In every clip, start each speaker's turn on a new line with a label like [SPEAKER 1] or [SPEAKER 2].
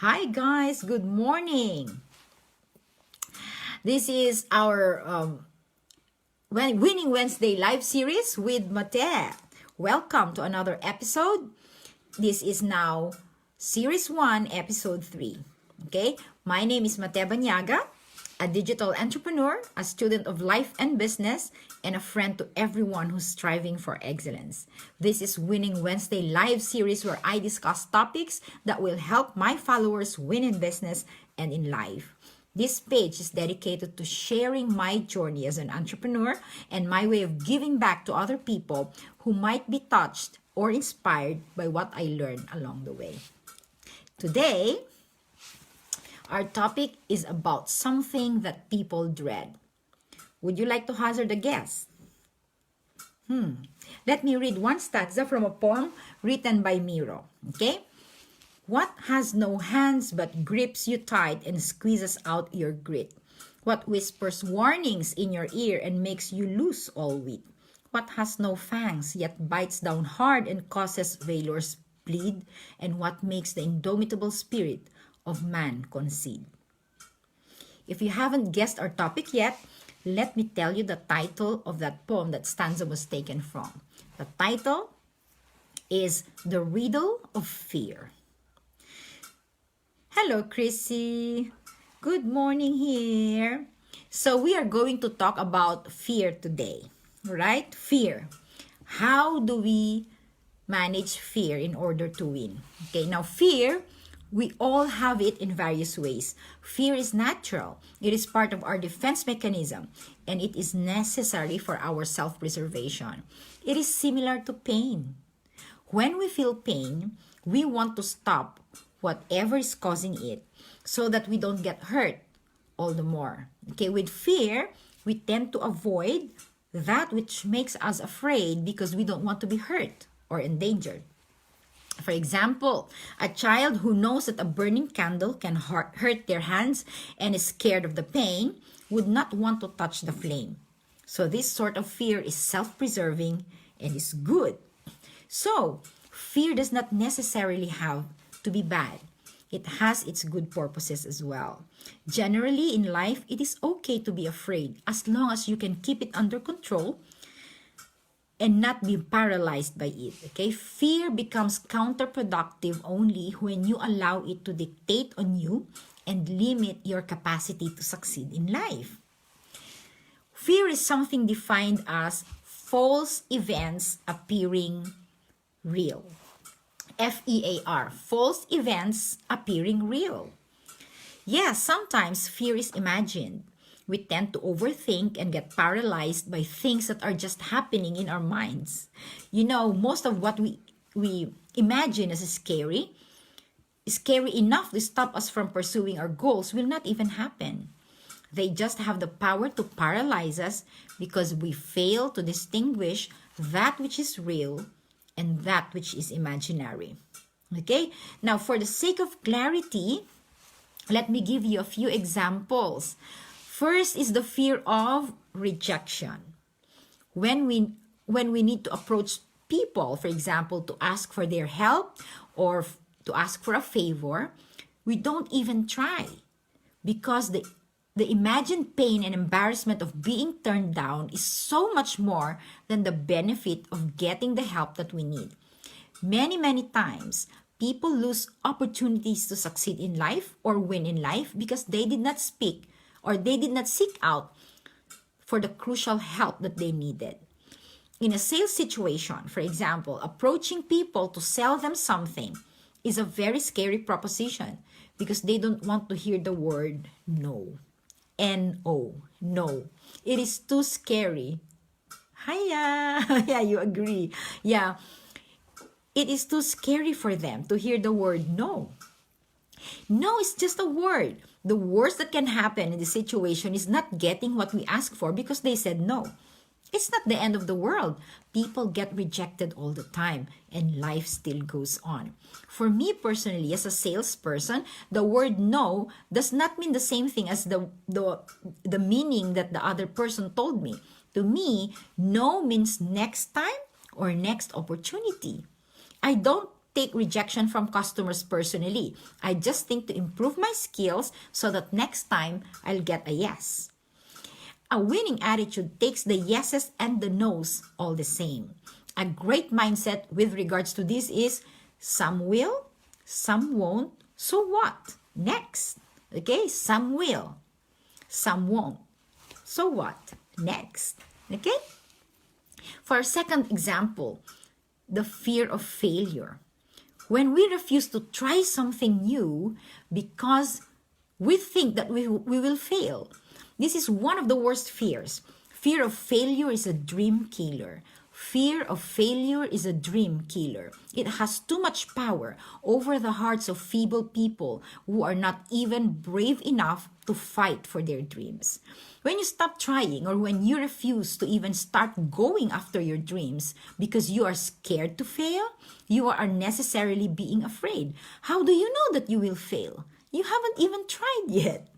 [SPEAKER 1] Hi guys, good morning. This is our Winning Wednesday live series with Mathe. Welcome to another episode. This is now Series 1, Episode 3. Okay, my name is Mathe Banyaga, a digital entrepreneur, a student of life and business, and a friend to everyone who's striving for excellence. This is Winning Wednesday live series where I discuss topics that will help my followers win in business and in life. This page is dedicated to sharing my journey as an entrepreneur and my way of giving back to other people who might be touched or inspired by what I learned along the way. Today, our topic is about something that people dread. Would you like to hazard a guess? Let me read one stanza from a poem written by Miro. Okay? What has no hands but grips you tight and squeezes out your grit? What whispers warnings in your ear and makes you lose all wit? What has no fangs yet bites down hard and causes valors bleed? And what makes the indomitable spirit of man concede? If you haven't guessed our topic yet, let me tell you the title of that poem that stanza was taken from. The title is The Riddle of Fear. Hello, Chrissy. Good morning here. So we are going to talk about fear today, right? Fear. How do we manage fear in order to win? Okay, now fear, we all have it in various ways. Fear is natural. It is part of our defense mechanism, and it is necessary for our self-preservation. It is similar to pain. When we feel pain, we want to stop whatever is causing it so that we don't get hurt all the more. Okay, with fear, we tend to avoid that which makes us afraid because we don't want to be hurt or endangered. For example, a child who knows that a burning candle can hurt their hands and is scared of the pain would not want to touch the flame. So this sort of fear is self-preserving and is good. So, fear does not necessarily have to be bad. It has its good purposes as well. Generally, in life, it is okay to be afraid as long as you can keep it under control and not be paralyzed by it. Okay? Fear becomes counterproductive only when you allow it to dictate on you and limit your capacity to succeed in life. Fear is something defined as false events appearing real. FEAR, false events appearing real. Yes, sometimes fear is imagined. We tend to overthink and get paralyzed by things that are just happening in our minds. You know, most of what we imagine as scary enough to stop us from pursuing our goals will not even happen. They just have the power to paralyze us because we fail to distinguish that which is real and that which is imaginary. Okay? Now, for the sake of clarity, let me give you a few examples. First is the fear of rejection. When we need to approach people, for example, to ask for their help or to ask for a favor, we don't even try because the imagined pain and embarrassment of being turned down is so much more than the benefit of getting the help that we need. Many, many times, people lose opportunities to succeed in life or win in life because they did not speak or they did not seek out for the crucial help that they needed. In a sales situation, for example, approaching people to sell them something is a very scary proposition because they don't want to hear the word no. N-O, no. It is too scary. Hiya! Yeah, you agree. Yeah. It is too scary for them to hear the word no. No is just a word. The worst that can happen in the situation is not getting what we ask for because they said no. It's not the end of the world. People get rejected all the time and life still goes on. For me personally, as a salesperson, the word no does not mean the same thing as the meaning that the other person told me. To me, no means next time or next opportunity. I don't take rejection from customers personally. I just think to improve my skills so that next time I'll get a yes. A winning attitude takes the yeses and the nos all the same. A great mindset with regards to this is some will, some won't, so what? Next. Okay, some will, some won't. So what? Next. Okay? For a second example, the fear of failure. When we refuse to try something new because we think that we will fail, this is one of the worst fears. Fear of failure is a dream killer. Fear of failure is a dream killer. It has too much power over the hearts of feeble people who are not even brave enough to fight for their dreams. When you stop trying or when you refuse to even start going after your dreams because you are scared to fail, you are unnecessarily being afraid. How do you know that you will fail? You haven't even tried yet.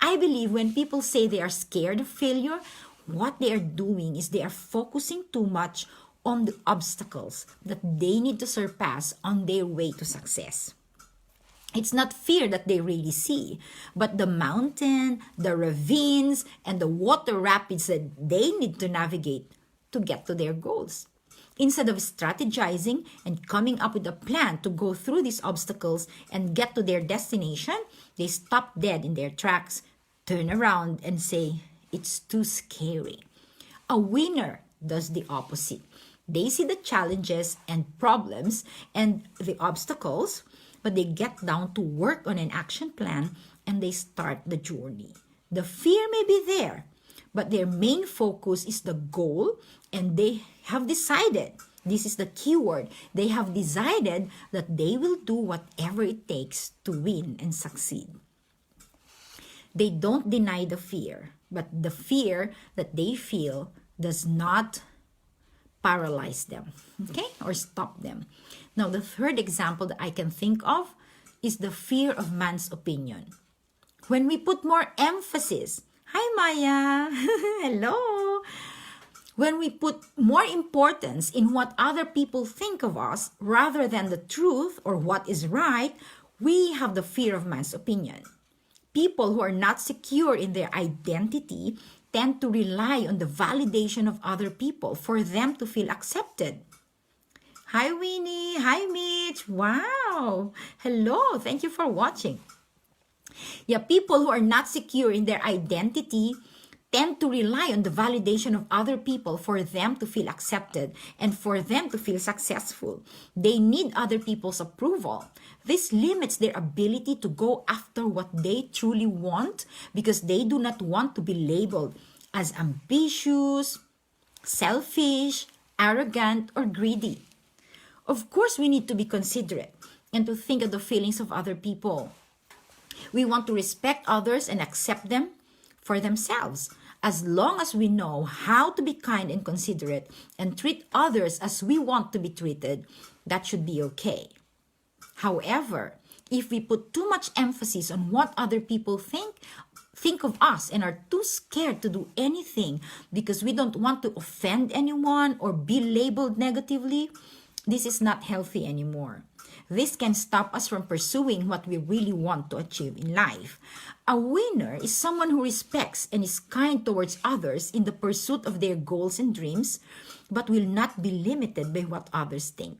[SPEAKER 1] I believe when people say they are scared of failure, what they are doing is they are focusing too much on the obstacles that they need to surpass on their way to success. It's not fear that they really see, but the mountain, the ravines, and the water rapids that they need to navigate to get to their goals. Instead of strategizing and coming up with a plan to go through these obstacles and get to their destination, they stop dead in their tracks, turn around, and say, "It's too scary." A winner does the opposite. They see the challenges and problems and the obstacles, but they get down to work on an action plan and they start the journey. The fear may be there, but their main focus is the goal, and they have decided, this is the key word, they have decided that they will do whatever it takes to win and succeed. They don't deny the fear, but the fear that they feel does not paralyze them, okay, or stop them. Now, the third example that I can think of is the fear of man's opinion. When we put more emphasis, hi Maya, hello. When we put more importance in what other people think of us rather than the truth or what is right, we have the fear of man's opinion. People who are not secure in their identity tend to rely on the validation of other people for them to feel accepted. Hi Winnie, hi Mitch, wow, hello, thank you for watching. Yeah, people who are not secure in their identity tend to rely on the validation of other people for them to feel accepted and for them to feel successful. They need other people's approval. This limits their ability to go after what they truly want because they do not want to be labeled as ambitious, selfish, arrogant, or greedy. Of course, we need to be considerate and to think of the feelings of other people. We want to respect others and accept them for themselves. As long as we know how to be kind and considerate and treat others as we want to be treated, that should be okay. However, if we put too much emphasis on what other people think of us and are too scared to do anything because we don't want to offend anyone or be labeled negatively, this is not healthy anymore. This can stop us from pursuing what we really want to achieve in life. A winner is someone who respects and is kind towards others in the pursuit of their goals and dreams, but will not be limited by what others think.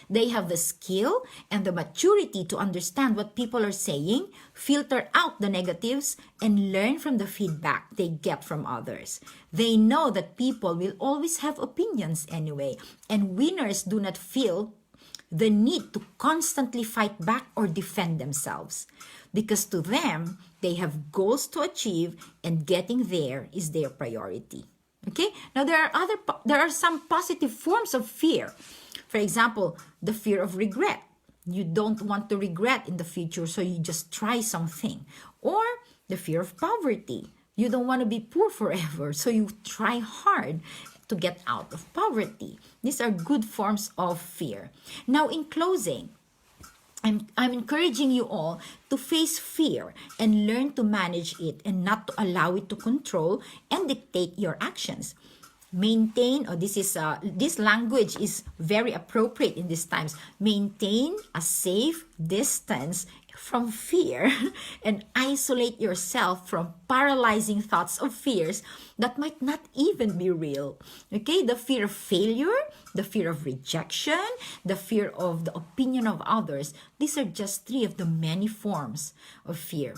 [SPEAKER 1] They have the skill and the maturity to understand what people are saying, filter out the negatives, and learn from the feedback they get from others. They know that people will always have opinions anyway, and winners do not feel the need to constantly fight back or defend themselves, because to them, they have goals to achieve and getting there is their priority. Okay? Now, there are some positive forms of fear. For example, the fear of regret. You don't want to regret in the future, so you just try something. Or the fear of poverty. You don't want to be poor forever, so you try hard to get out of poverty. These are good forms of fear. Now, in closing, I'm encouraging you all to face fear and learn to manage it and not to allow it to control and dictate your actions. Maintain, or this language is very appropriate in these times. Maintain a safe distance from fear and isolate yourself from paralyzing thoughts of fears that might not even be real. Okay, the fear of failure, the fear of rejection, the fear of the opinion of others. These are just three of the many forms of fear.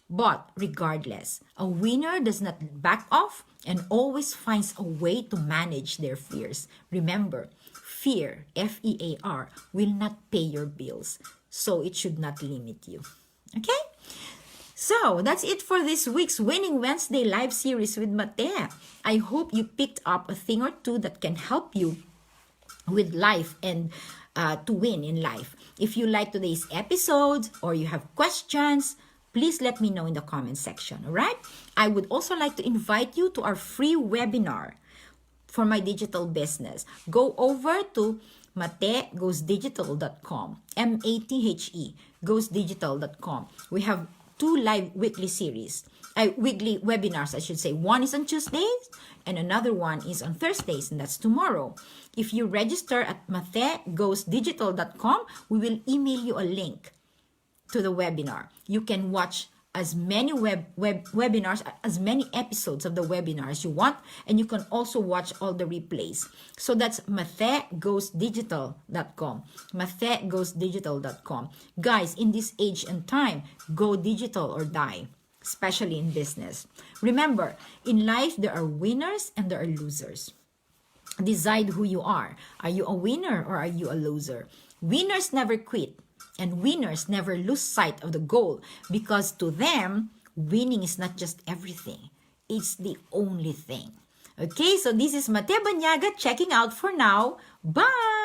[SPEAKER 1] But regardless, a winner does not back off and always finds a way to manage their fears. Remember, fear, F-E-A-R, will not pay your bills, so it should not limit you. Okay? So, that's it for this week's Winning Wednesday live series with Mathe. I hope you picked up a thing or two that can help you with life and to win in life. If you like today's episode or you have questions, please let me know in the comment section, all right? I would also like to invite you to our free webinar for my digital business. Go over to mathegoesdigital.com, M-A-T-H-E, goesdigital.com. We have 2 live weekly webinars, I should say. One is on Tuesdays and another one is on Thursdays, and that's tomorrow. If you register at mathegoesdigital.com, we will email you a link to the webinar. You can watch as many webinars, as many episodes of the webinar as you want, and you can also watch all the replays. So that's mathegoesdigital.com, mathegoesdigital.com. Guys, in this age and time, go digital or die, especially in business. Remember, in life there are winners and there are losers. Decide who you are. Are you a winner or are you a loser? Winners never quit. And winners never lose sight of the goal, because to them, winning is not just everything. It's the only thing. Okay, so this is Mathe Banyaga checking out for now. Bye!